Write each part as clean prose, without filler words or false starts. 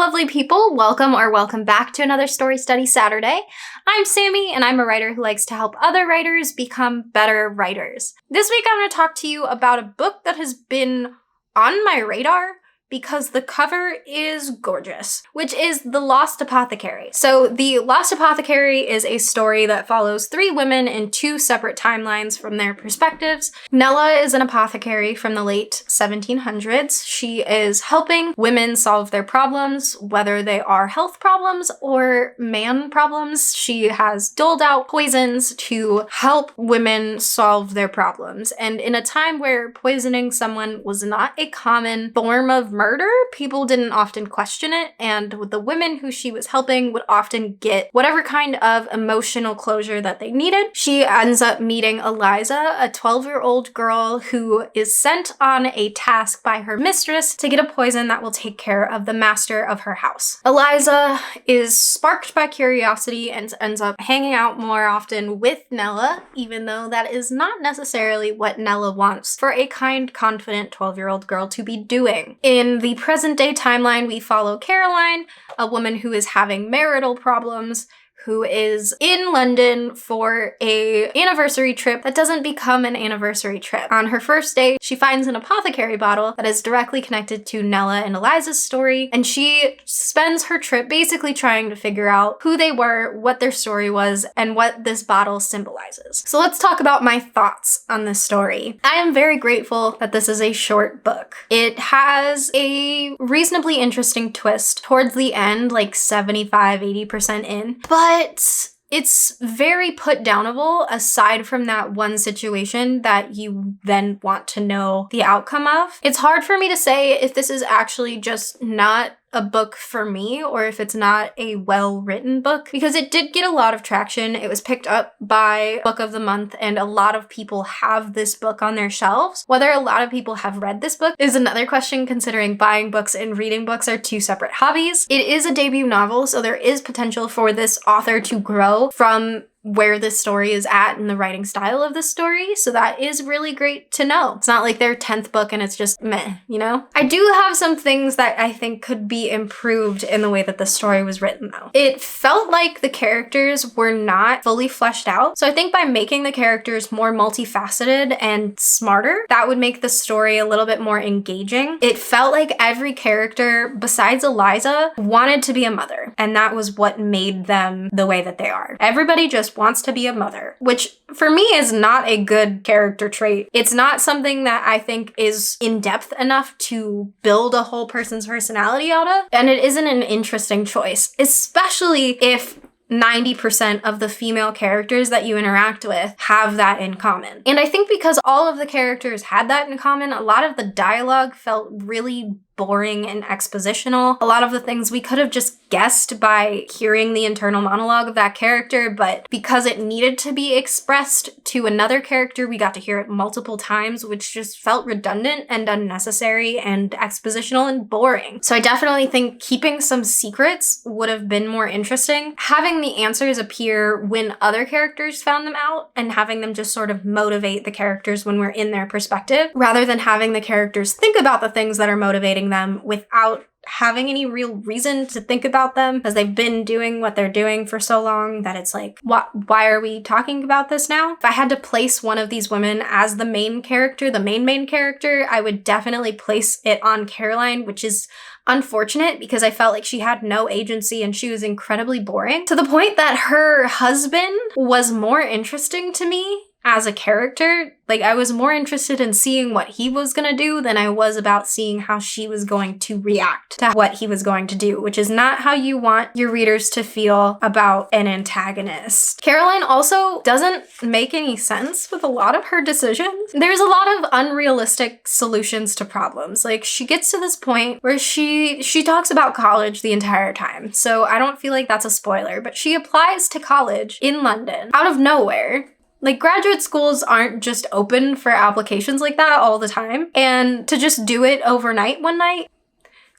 lovely people, welcome back to another Story Study Saturday. I'm Sammi, and I'm a writer who likes to help other writers become better writers. This week I'm going to talk to you about a book that has been on my radar because the cover is gorgeous, which is The Lost Apothecary. So The Lost Apothecary is a story that follows three women in two separate timelines from their perspectives. Nella is an apothecary from the late 1700s. She is helping women solve their problems, whether they are health problems or man problems. She has doled out poisons to help women solve their problems. And in a time where poisoning someone was not a common form of murder, people didn't often question it, and the women who she was helping would often get whatever kind of emotional closure that they needed. She ends up meeting Eliza, a 12-year-old girl who is sent on a task by her mistress to get a poison that will take care of the master of her house. Eliza is sparked by curiosity and ends up hanging out more often with Nella, even though that is not necessarily what Nella wants for a kind, confident 12-year-old girl to be doing. In the present day timeline, we follow Caroline, a woman who is having marital problems, who is in London for a anniversary trip that doesn't become an anniversary trip. On her first day, she finds an apothecary bottle that is directly connected to Nella and Eliza's story, and she spends her trip basically trying to figure out who they were, what their story was, and what this bottle symbolizes. So let's talk about my thoughts on this story. I am very grateful that this is a short book. It has a reasonably interesting twist towards the end, like 75-80% in, but it's very put downable aside from that one situation that you then want to know the outcome of. It's hard for me to say if this is actually just not a book for me or if it's not a well-written book, because it did get a lot of traction. It was picked up by Book of the Month, and a lot of people have this book on their shelves. Whether a lot of people have read this book is another question, considering buying books and reading books are two separate hobbies. It is a debut novel, so there is potential for this author to grow from where this story is at in the writing style of this story, so that is really great to know. It's not like their 10th book and it's just meh, you know? I do have some things that I think could be improved in the way that the story was written, though. It felt like the characters were not fully fleshed out, so I think by making the characters more multifaceted and smarter, that would make the story a little bit more engaging. It felt like every character, besides Eliza, wanted to be a mother, and that was what made them the way that they are. Everybody just wants to be a mother, which for me is not a good character trait. It's not something that I think is in-depth enough to build a whole person's personality out of, and it isn't an interesting choice, especially if 90% of the female characters that you interact with have that in common. And I think because all of the characters had that in common, a lot of the dialogue felt really boring and expositional. A lot of the things we could have just guessed by hearing the internal monologue of that character, but because it needed to be expressed to another character, we got to hear it multiple times, which just felt redundant and unnecessary and expositional and boring. So I definitely think keeping some secrets would have been more interesting. Having the answers appear when other characters found them out, and having them just sort of motivate the characters when we're in their perspective, rather than having the characters think about the things that are motivating them without having any real reason to think about them, because they've been doing what they're doing for so long that it's like, why are we talking about this now? If I had to place one of these women as the main character, the main character, I would definitely place it on Caroline, which is unfortunate because I felt like she had no agency and she was incredibly boring, to the point that her husband was more interesting to me as a character. Like, I was more interested in seeing what he was gonna do than I was about seeing how she was going to react to what he was going to do, which is not how you want your readers to feel about an antagonist. Caroline also doesn't make any sense with a lot of her decisions. There's a lot of unrealistic solutions to problems. Like, she gets to this point where she talks about college the entire time, so I don't feel like that's a spoiler, but she applies to college in London out of nowhere. Like, graduate schools aren't just open for applications like that all the time, and to just do it overnight one night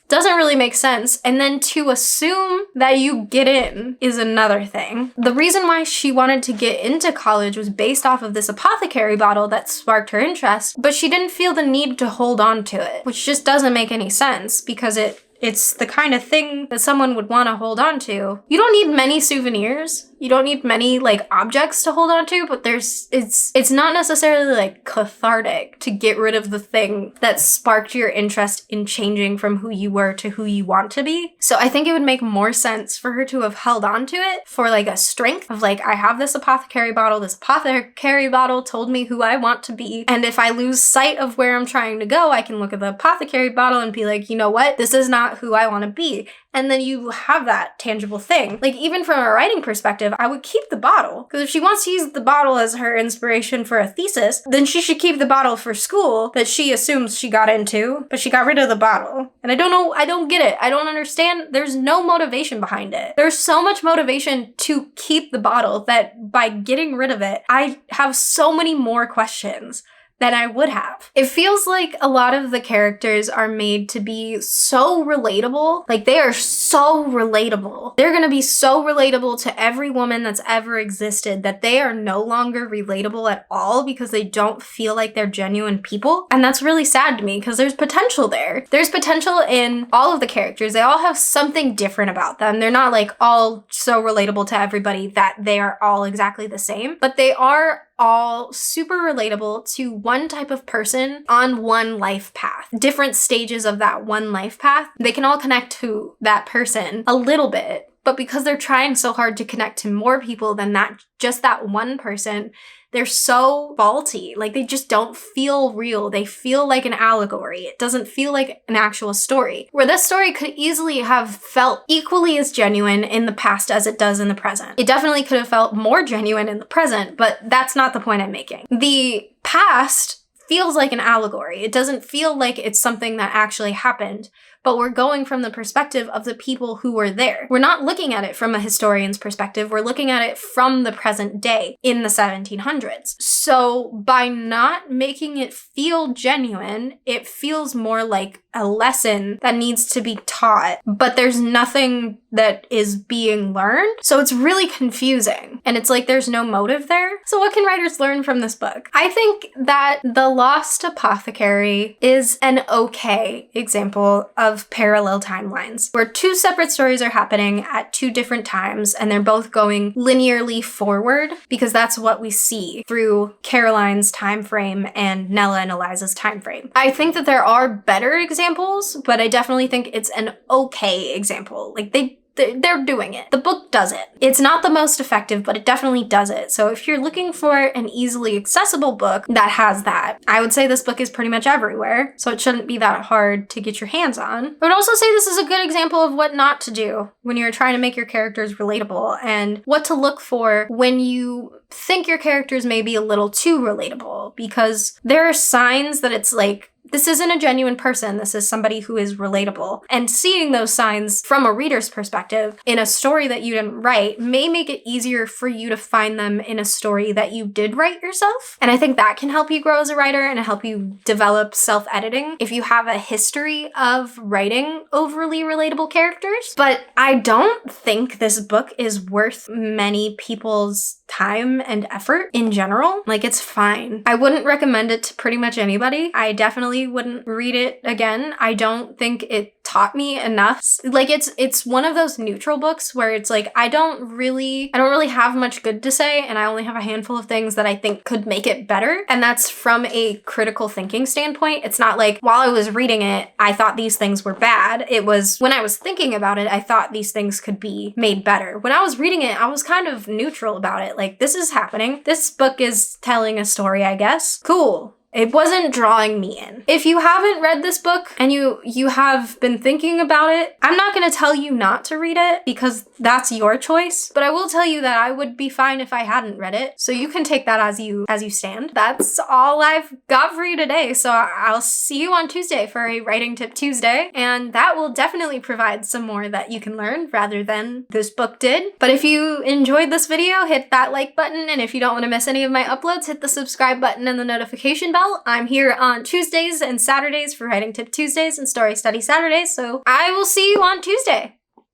doesn't really make sense. And then to assume that you get in is another thing. The reason why she wanted to get into college was based off of this apothecary bottle that sparked her interest, but she didn't feel the need to hold on to it, which just doesn't make any sense because it it's the kind of thing that someone would want to hold on to. You don't need many souvenirs. You don't need many like objects to hold on to, but it's not necessarily like cathartic to get rid of the thing that sparked your interest in changing from who you were to who you want to be. So I think it would make more sense for her to have held on to it for like a strength of like, I have this apothecary bottle. This apothecary bottle told me who I want to be. And if I lose sight of where I'm trying to go, I can look at the apothecary bottle and be like, you know what? This is not who I want to be. And then you have that tangible thing. Like even from a writing perspective, I would keep the bottle. Because if she wants to use the bottle as her inspiration for a thesis, then she should keep the bottle for school that she assumes she got into, but she got rid of the bottle. And I don't get it. I don't understand. There's no motivation behind it. There's so much motivation to keep the bottle that by getting rid of it, I have so many more questions than I would have. It feels like a lot of the characters are made to be so relatable. Like they are so relatable. They're gonna be so relatable to every woman that's ever existed that they are no longer relatable at all because they don't feel like they're genuine people. And that's really sad to me because there's potential there. There's potential in all of the characters. They all have something different about them. They're not like all so relatable to everybody that they are all exactly the same, but they are all super relatable to one type of person on one life path. Different stages of that one life path, they can all connect to that person a little bit, but because they're trying so hard to connect to more people than that, just that one person, they're so faulty. Like they just don't feel real. They feel like an allegory. It doesn't feel like an actual story. Where this story could easily have felt equally as genuine in the past as it does in the present. It definitely could have felt more genuine in the present, but that's not the point I'm making. The past feels like an allegory. It doesn't feel like it's something that actually happened, but we're going from the perspective of the people who were there. We're not looking at it from a historian's perspective. We're looking at it from the present day in the 1700s. So by not making it feel genuine, it feels more like a lesson that needs to be taught, but there's nothing that is being learned. So it's really confusing. And it's like there's no motive there. So what can writers learn from this book? I think that The Lost Apothecary is an okay example of parallel timelines, where two separate stories are happening at two different times, and they're both going linearly forward, because that's what we see through Caroline's time frame and Nella and Eliza's time frame. I think that there are better examples, but I definitely think it's an okay example. Like they're doing it. The book does it. It's not the most effective, but it definitely does it. So if you're looking for an easily accessible book that has that, I would say this book is pretty much everywhere. So it shouldn't be that hard to get your hands on. I would also say this is a good example of what not to do when you're trying to make your characters relatable, and what to look for when you think your characters may be a little too relatable, because there are signs that it's like, this isn't a genuine person. This is somebody who is relatable. And seeing those signs from a reader's perspective in a story that you didn't write may make it easier for you to find them in a story that you did write yourself. And I think that can help you grow as a writer and help you develop self-editing if you have a history of writing overly relatable characters. But I don't think this book is worth many people's time and effort in general. Like, it's fine. I wouldn't recommend it to pretty much anybody. I definitely wouldn't read it again. I don't think it taught me enough. Like, it's one of those neutral books where it's like, I don't really have much good to say, and I only have a handful of things that I think could make it better. And that's from a critical thinking standpoint. It's not like while I was reading it, I thought these things were bad. It was when I was thinking about it, I thought these things could be made better. When I was reading it, I was kind of neutral about it. Like, this is happening. This book is telling a story, I guess. Cool. It wasn't drawing me in. If you haven't read this book and you have been thinking about it, I'm not going to tell you not to read it because that's your choice, but I will tell you that I would be fine if I hadn't read it. So you can take that as you stand. That's all I've got for you today. So I'll see you on Tuesday for a Writing Tip Tuesday, and that will definitely provide some more that you can learn rather than this book did. But if you enjoyed this video, hit that like button, and if you don't want to miss any of my uploads, hit the subscribe button and the notification bell. I'm here on Tuesdays and Saturdays for Writing Tip Tuesdays and Story Study Saturdays, so I will see you on Tuesday.